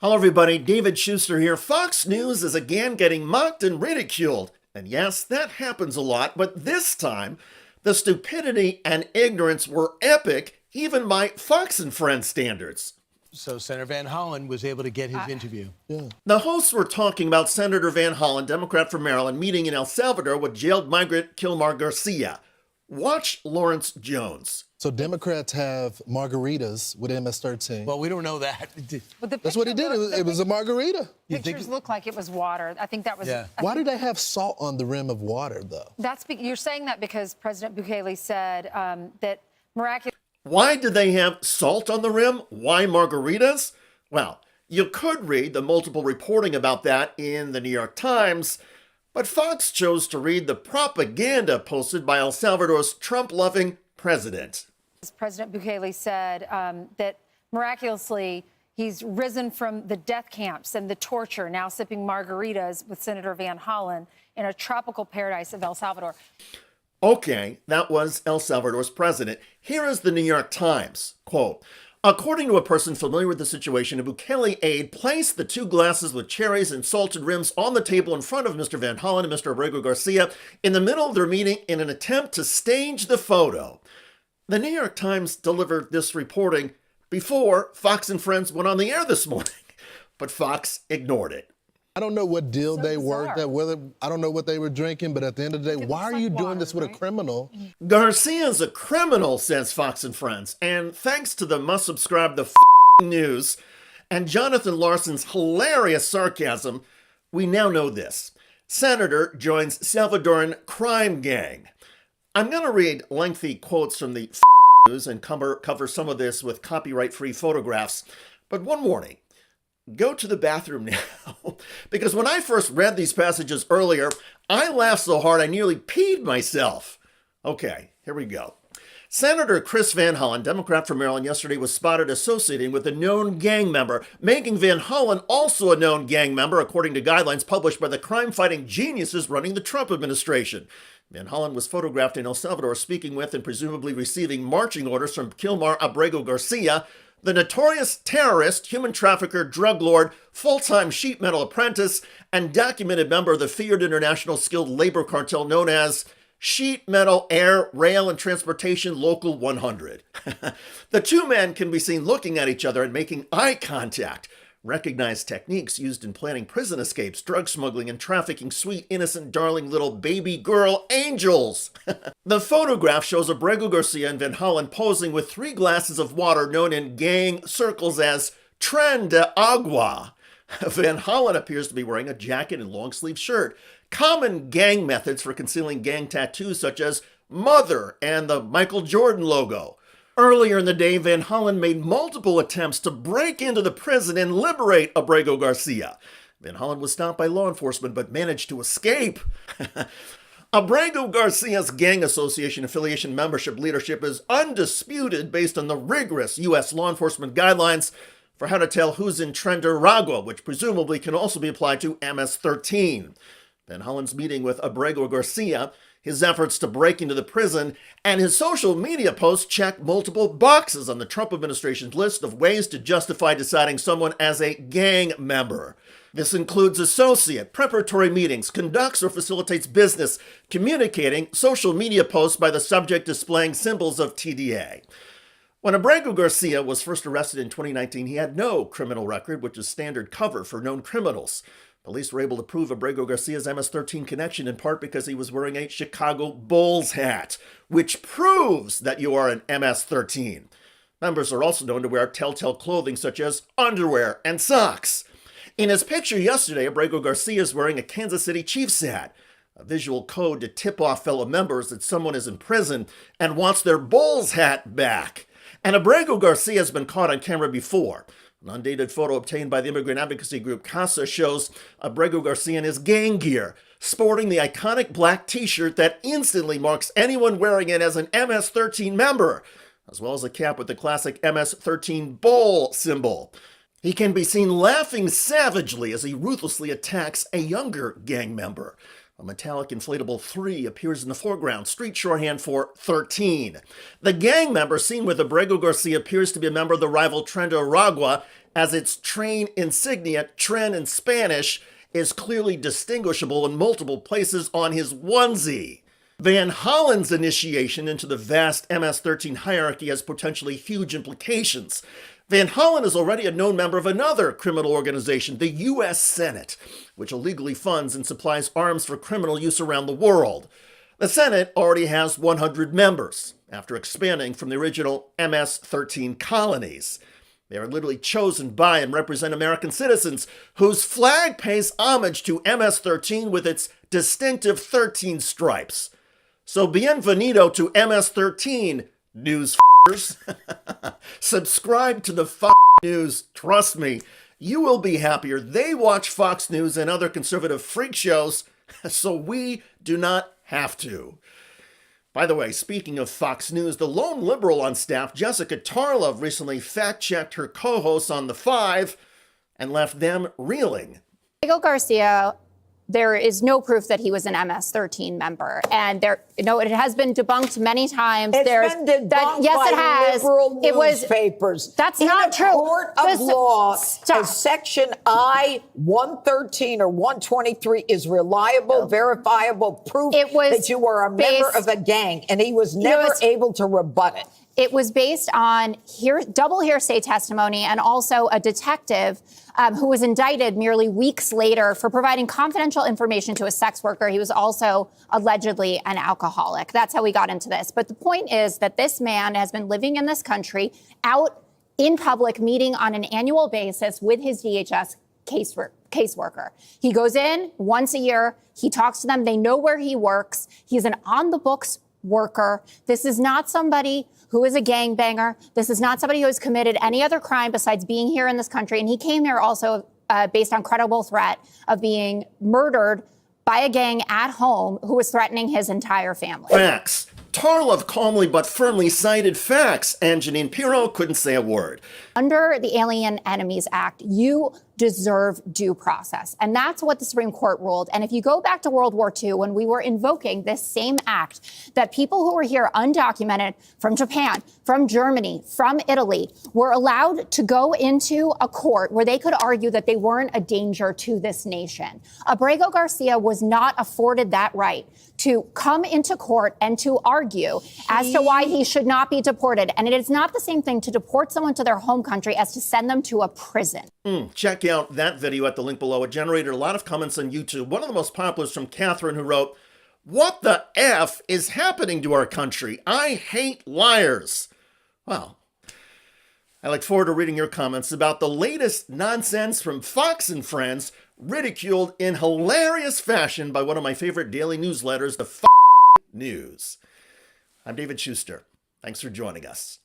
Hello, everybody. David Shuster here. Fox News is again getting mocked and ridiculed. And yes, that happens a lot, but this time, the stupidity and ignorance were epic, even by Fox and Friends standards. So Senator Van Hollen was able to get his interview. The hosts were talking about Senator Van Hollen, Democrat from Maryland, meeting in El Salvador with jailed migrant Kilmar Garcia. Watch Lawrence Jones. So Democrats have margaritas with MS-13. Well, we don't know that. But That's what he did. It was a margarita. Pictures look like it was water. I think that was. Yeah. Why do they have salt on the rim of water, though? You're saying that because President Bukele said that miraculous. Why did they have salt on the rim? Why margaritas? Well, you could read the multiple reporting about that in the New York Times, but Fox chose to read the propaganda posted by El Salvador's Trump-loving president. President Bukele said that miraculously he's risen from the death camps and the torture, now sipping margaritas with Senator Van Hollen in a tropical paradise of El Salvador. Okay, that was El Salvador's president. Here is the New York Times. Quote, according to a person familiar with the situation, a Bukele aide placed the two glasses with cherries and salted rims on the table in front of Mr. Van Hollen and Mr. Abrego Garcia in the middle of their meeting in an attempt to stage the photo. The New York Times delivered this reporting before Fox and Friends went on the air this morning, but Fox ignored it. I don't know what deal So they bizarre. worked at, I don't know what they were drinking, but at the end of the day, why are you doing this with a criminal? Garcia's a criminal, says Fox and Friends, and thanks to the must subscribe the news and Jonathan Larson's hilarious sarcasm, we now know this. Senator joins Salvadoran crime gang. I'm going to read lengthy quotes from the news and cover some of this with copyright-free photographs, but one warning. Go to the bathroom now, because when I first read these passages earlier, I laughed so hard I nearly peed myself. Okay, here we go. Senator Chris Van Hollen, Democrat from Maryland, yesterday was spotted associating with a known gang member, making Van Hollen also a known gang member, according to guidelines published by the crime-fighting geniuses running the Trump administration. Van Hollen was photographed in El Salvador speaking with and presumably receiving marching orders from Kilmar Abrego Garcia, the notorious terrorist, human trafficker, drug lord, full-time sheet metal apprentice, and documented member of the feared international skilled labor cartel known as Sheet Metal Air, Rail, and Transportation Local 100. The two men can be seen looking at each other and making eye contact. Recognized techniques used in planning prison escapes, drug smuggling, and trafficking sweet, innocent, darling little baby girl angels. The photograph shows Abrego Garcia and Van Hollen posing with 3 glasses of water known in gang circles as Tren de Agua. Van Hollen appears to be wearing a jacket and long-sleeve shirt. Common gang methods for concealing gang tattoos such as Mother and the Michael Jordan logo. Earlier in the day, Van Hollen made multiple attempts to break into the prison and liberate Abrego Garcia. Van Hollen was stopped by law enforcement but managed to escape. Abrego Garcia's gang association affiliation membership leadership is undisputed based on the rigorous U.S. law enforcement guidelines for how to tell who's in Nicaragua, which presumably can also be applied to MS-13. Van Hollen's meeting with Abrego Garcia, his efforts to break into the prison, and his social media posts check multiple boxes on the Trump administration's list of ways to justify deciding someone as a gang member. This includes associate, preparatory meetings, conducts or facilitates business, communicating, social media posts by the subject displaying symbols of TDA. When Abrego Garcia was first arrested in 2019, he had no criminal record, which is standard cover for known criminals. Police were able to prove Abrego Garcia's MS-13 connection in part because he was wearing a Chicago Bulls hat, which proves that you are an MS-13. Members are also known to wear telltale clothing such as underwear and socks. In his picture yesterday, Abrego Garcia is wearing a Kansas City Chiefs hat, a visual code to tip off fellow members that someone is in prison and wants their Bulls hat back. And Abrego Garcia has been caught on camera before. An undated photo obtained by the immigrant advocacy group CASA shows Abrego Garcia in his gang gear, sporting the iconic black t-shirt that instantly marks anyone wearing it as an MS-13 member, as well as a cap with the classic MS-13 bull symbol. He can be seen laughing savagely as he ruthlessly attacks a younger gang member. A metallic inflatable 3 appears in the foreground, street shorthand for 13. The gang member seen with Abrego Garcia appears to be a member of the rival Nicaragua, as its train insignia, tren in Spanish, is clearly distinguishable in multiple places on his onesie. Van Hollen's initiation into the vast MS-13 hierarchy has potentially huge implications. Van Hollen is already a known member of another criminal organization, the U.S. Senate, which illegally funds and supplies arms for criminal use around the world. The Senate already has 100 members, after expanding from the original MS-13 colonies. They are literally chosen by and represent American citizens whose flag pays homage to MS-13 with its distinctive 13 stripes. So bienvenido to MS-13, news f***ers. Subscribe to the Fox News. Trust me, you will be happier. They watch Fox News and other conservative freak shows, so we do not have to. By the way, speaking of Fox News, the lone liberal on staff, Jessica Tarlov, recently fact-checked her co-hosts on The Five and left them reeling. Abrego Garcia, there is no proof that he was an MS-13 member, and it has been debunked many times. It's been debunked yes, it by has. liberal It was newspapers. That's in not a true. Court of law, Stop. Section I-113 or 123 is reliable, verifiable proof It was that you were a member based- of a gang, and he was never able to rebut it. It was based on double hearsay testimony and also a detective who was indicted merely weeks later for providing confidential information to a sex worker. He was also allegedly an alcoholic. That's how we got into this. But the point is that this man has been living in this country out in public, meeting on an annual basis with his DHS caseworker. He goes in once a year. He talks to them. They know where he works. He's an on-the-books worker. This is not somebody who is a gangbanger. This is not somebody who has committed any other crime besides being here in this country. And he came here also based on credible threat of being murdered by a gang at home who was threatening his entire family. Facts. Tarlov calmly but firmly cited facts, and Janine Pirro couldn't say a word. Under the Alien Enemies Act, you deserve due process. And that's what the Supreme Court ruled. And if you go back to World War II, when we were invoking this same act, that people who were here undocumented from Japan, from Germany, from Italy, were allowed to go into a court where they could argue that they weren't a danger to this nation. Abrego Garcia was not afforded that right to come into court and to argue as to why he should not be deported. And it is not the same thing to deport someone to their home country as to send them to a prison. Check out that video at the link below. It generated a lot of comments on YouTube. One of the most popular is from Catherine, who wrote, "What the F is happening to our country? I hate liars." Well, I look forward to reading your comments about the latest nonsense from Fox and Friends, ridiculed in hilarious fashion by one of my favorite daily newsletters, the News. I'm David Shuster. Thanks for joining us.